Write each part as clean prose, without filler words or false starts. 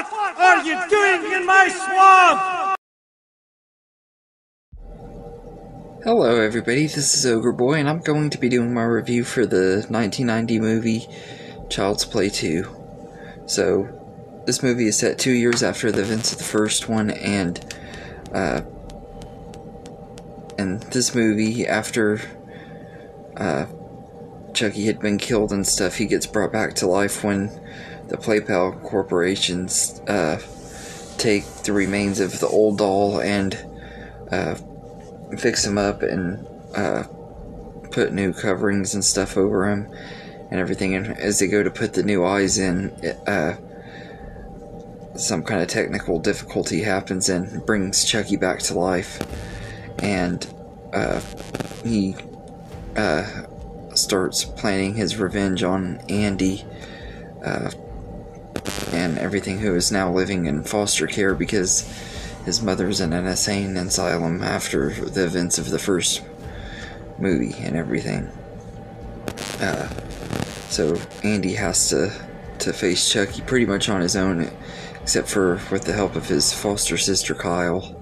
What are you doing in my swamp? Hello everybody, this is Ogre Boy, and I'm going to be doing my review for the 1990 movie Child's Play 2. So, this movie is set 2 years after the events of the first one, and this movie, after Chucky had been killed and stuff, he gets brought back to life when the PlayPal corporations take the remains of the old doll and fix him up and put new coverings and stuff over him and everything. And as they go to put the new eyes in, some kind of technical difficulty happens and brings Chucky back to life, and he starts planning his revenge on Andy and everything, who is now living in foster care because his mother's in an insane asylum after the events of the first movie and everything. So Andy has to face Chucky pretty much on his own, except for with the help of his foster sister Kyle.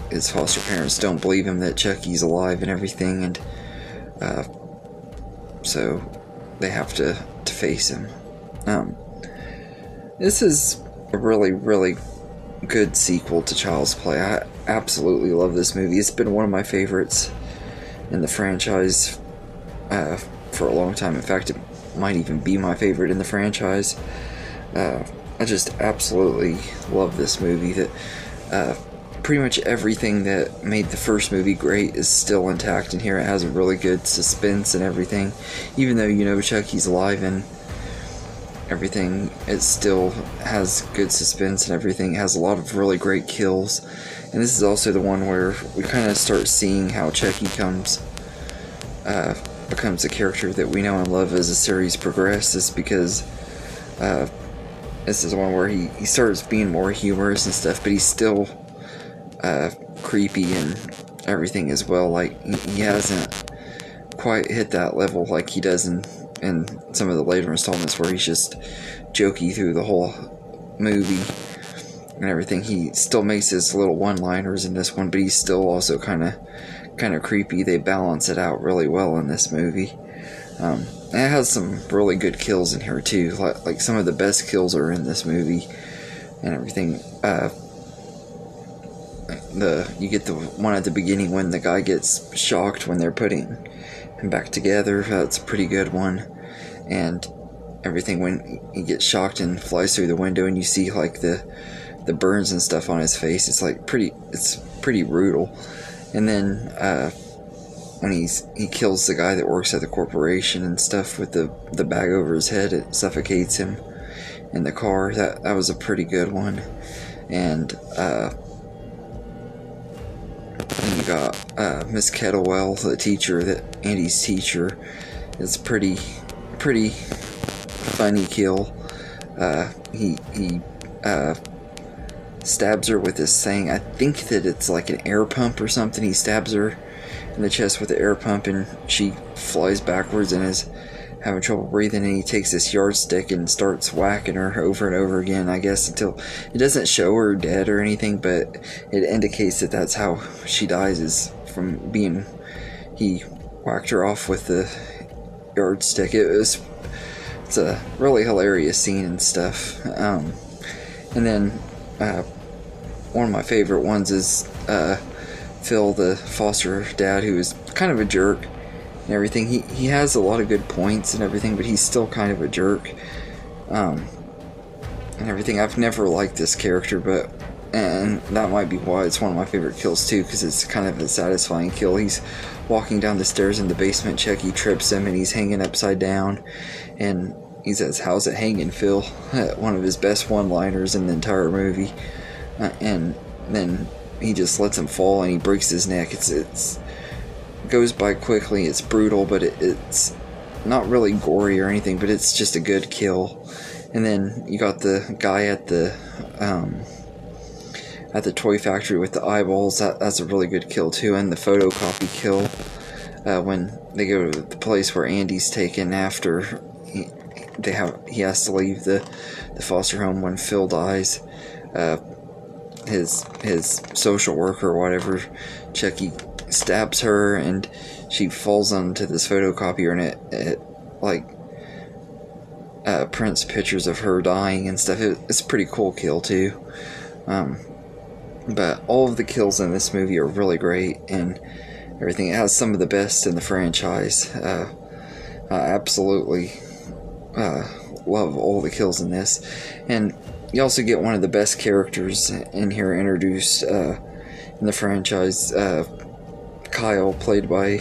His foster parents don't believe him that Chucky's alive and everything, and so they have to face him. This is a really good sequel to Child's Play. I absolutely love this movie. It's been one of my favorites in the franchise for a long time. In fact, it might even be my favorite in the franchise. I just absolutely love this movie. That pretty much everything that made the first movie great is still intact in here. It has a really good suspense and everything. Even though you know Chucky's alive and everything, it still has good suspense and everything. It has a lot of really great kills. And this is also the one where we kind of start seeing how Chucky becomes a character that we know and love as the series progresses, because this is the one where he starts being more humorous and stuff, but he's still creepy and everything as well. Like, he hasn't quite hit that level like he does in some of the later installments, where he's just jokey through the whole movie and everything. He still makes his little one-liners in this one, but he's still also kind of creepy. They balance it out really well in this movie. And it has some really good kills in here too. Like some of the best kills are in this movie and everything. You get the one at the beginning when the guy gets shocked when they're putting him back together. That's a pretty good one. And everything when he gets shocked and flies through the window, and you see like the burns and stuff on his face. It's like it's pretty brutal. And then when he kills the guy that works at the corporation and stuff with the bag over his head, it suffocates him in the car. That was a pretty good one. And you got Miss Kettlewell, the teacher, Andy's teacher. It's pretty funny kill. He stabs her with this thing. I think that it's like an air pump or something. He stabs her in the chest with the air pump, and she flies backwards and is having trouble breathing, and he takes this yardstick and starts whacking her over and over again, I guess, until it doesn't show her dead or anything, but it indicates that that's how she dies, is from being, he whacked her off with the yardstick. It's a really hilarious scene and stuff. And then one of my favorite ones is Phil, the foster dad, who is kind of a jerk and everything. He has a lot of good points and everything, but he's still kind of a jerk and everything. I've never liked this character, and that might be why it's one of my favorite kills too, because it's kind of a satisfying kill. He's walking down the stairs in the basement, Chucky trips him, and he's hanging upside down, and he says, "How's it hanging, Phil?" One of his best one-liners in the entire movie. And then he just lets him fall and he breaks his neck. It goes by quickly. It's brutal, but it's not really gory or anything, but it's just a good kill. And then you got the guy at the toy factory with the eyeballs. That's a really good kill too. And the photocopy kill when they go to the place where Andy's taken after he has to leave the foster home when Phil dies. His social worker or whatever, Chucky, stabs her, and she falls onto this photocopier, and it like prints pictures of her dying and stuff. It's a pretty cool kill too. But all of the kills in this movie are really great, and everything. It has some of the best in the franchise. I absolutely love all the kills in this. And you also get one of the best characters in here introduced in the franchise. Kyle, played by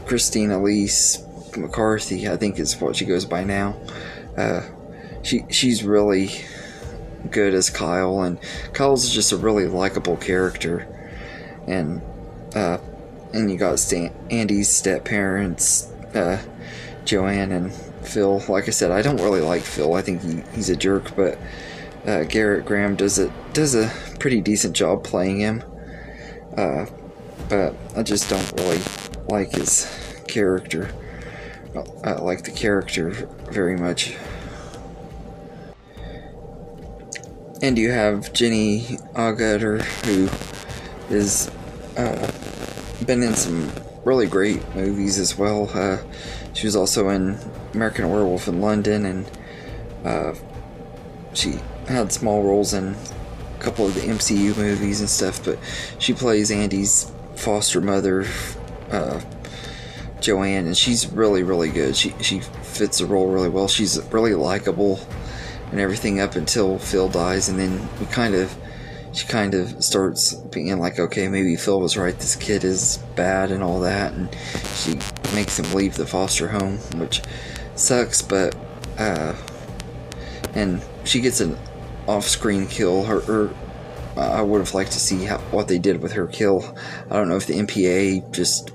Christine Elise McCarthy, I think is what she goes by now. She's really good as Kyle, and Kyle's just a really likable character. And you got Andy's step-parents, Joanne and Phil. Like I said, I don't really like Phil. I think he's a jerk, but Garrett Graham does a pretty decent job playing him. But I just don't really like his character. I like the character very much. And you have Jenny Agutter, who is been in some really great movies as well. She was also in American Werewolf in London, and she had small roles in a couple of the MCU movies and stuff, but she plays Andy's foster mother, Joanne, and she's really, really good. She fits the role really well. She's really likable and everything up until Phil dies, and then she kind of starts being like, okay, maybe Phil was right, this kid is bad and all that, and she makes him leave the foster home, which sucks, but and she gets an off-screen kill. I would have liked to see what they did with her kill. I don't know if the MPA just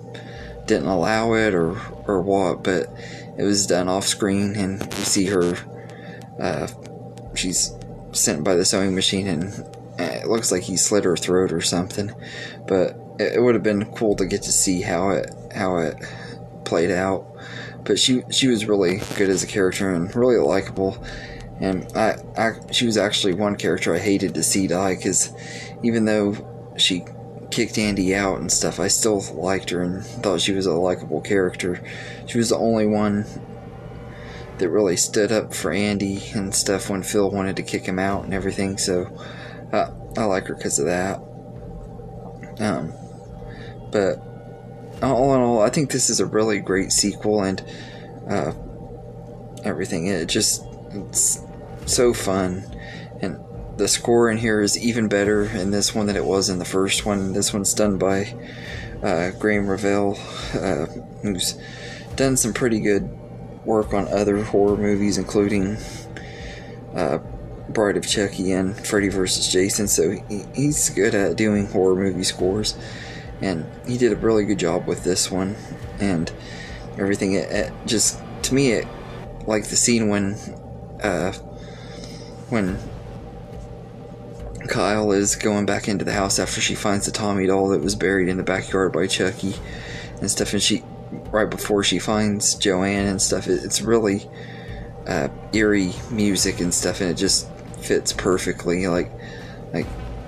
didn't allow it or what, but it was done off-screen, and you see her, she's sent by the sewing machine, and it looks like he slit her throat or something. But it would have been cool to get to see how it played out. But she was really good as a character and really likable. And she was actually one character I hated to see die, because even though she kicked Andy out and stuff, I still liked her and thought she was a likable character. She was the only one that really stood up for Andy and stuff when Phil wanted to kick him out and everything, so I like her because of that. But all in all, I think this is a really great sequel, and everything. It's so fun, and the score in here is even better in this one than it was in the first one. This one's done by Graham Revell, who's done some pretty good work on other horror movies, including Bride of Chucky and Freddy vs. Jason, so he's good at doing horror movie scores, and he did a really good job with this one and everything. It just, to me, it, like the scene when Kyle is going back into the house after she finds the Tommy doll that was buried in the backyard by Chucky and stuff, and right before she finds Joanne and stuff, it's really eerie music and stuff, and it just fits perfectly. Like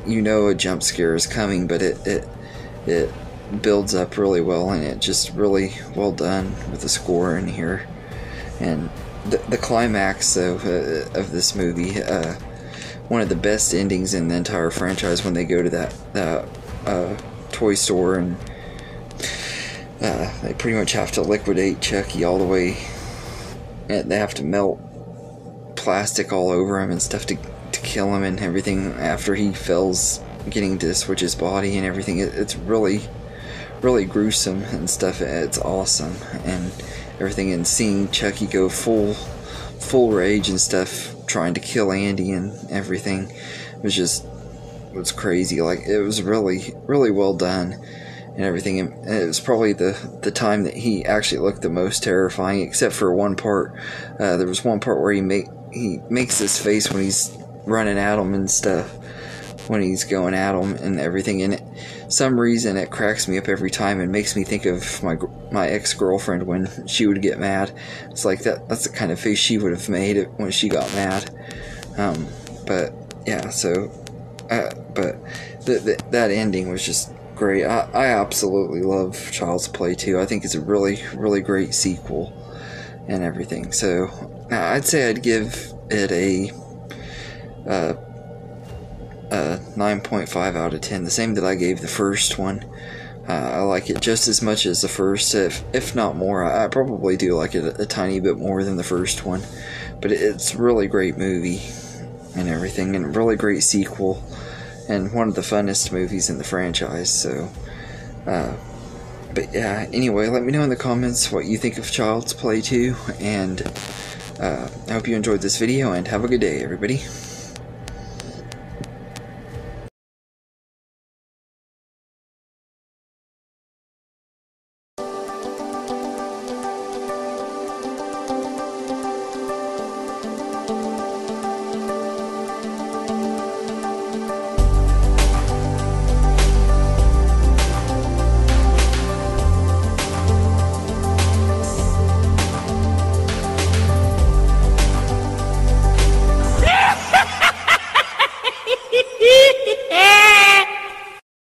you know a jump scare is coming, but it builds up really well, and it just really well done with the score in here. And the climax of this movie, one of the best endings in the entire franchise, when they go to that toy store, and they pretty much have to liquidate Chucky all the way, and they have to melt plastic all over him and stuff to kill him and everything after he fails getting to switch his body and everything. It's really, really gruesome and stuff. It's awesome and everything, and seeing Chucky go full rage and stuff, trying to kill Andy and everything, was crazy. Like, it was really, really well done and everything. And it was probably the time that he actually looked the most terrifying, except for one part. There was one part where he makes this face when he's running at him and stuff, when he's going at him and everything. And some reason it cracks me up every time and makes me think of my ex-girlfriend when she would get mad. It's like that's the kind of face she would have made when she got mad. But yeah, so but that ending was just great. I absolutely love Child's Play 2. I think it's a really, really great sequel and everything. So I'd say I'd give it a 9.5 out of 10, the same that I gave the first one. I like it just as much as the first, if not more. I probably do like it a tiny bit more than the first one, but it's a really great movie and everything, and a really great sequel, and one of the funnest movies in the franchise. So but yeah, anyway, let me know in the comments what you think of Child's Play 2, and I hope you enjoyed this video, and have a good day, everybody.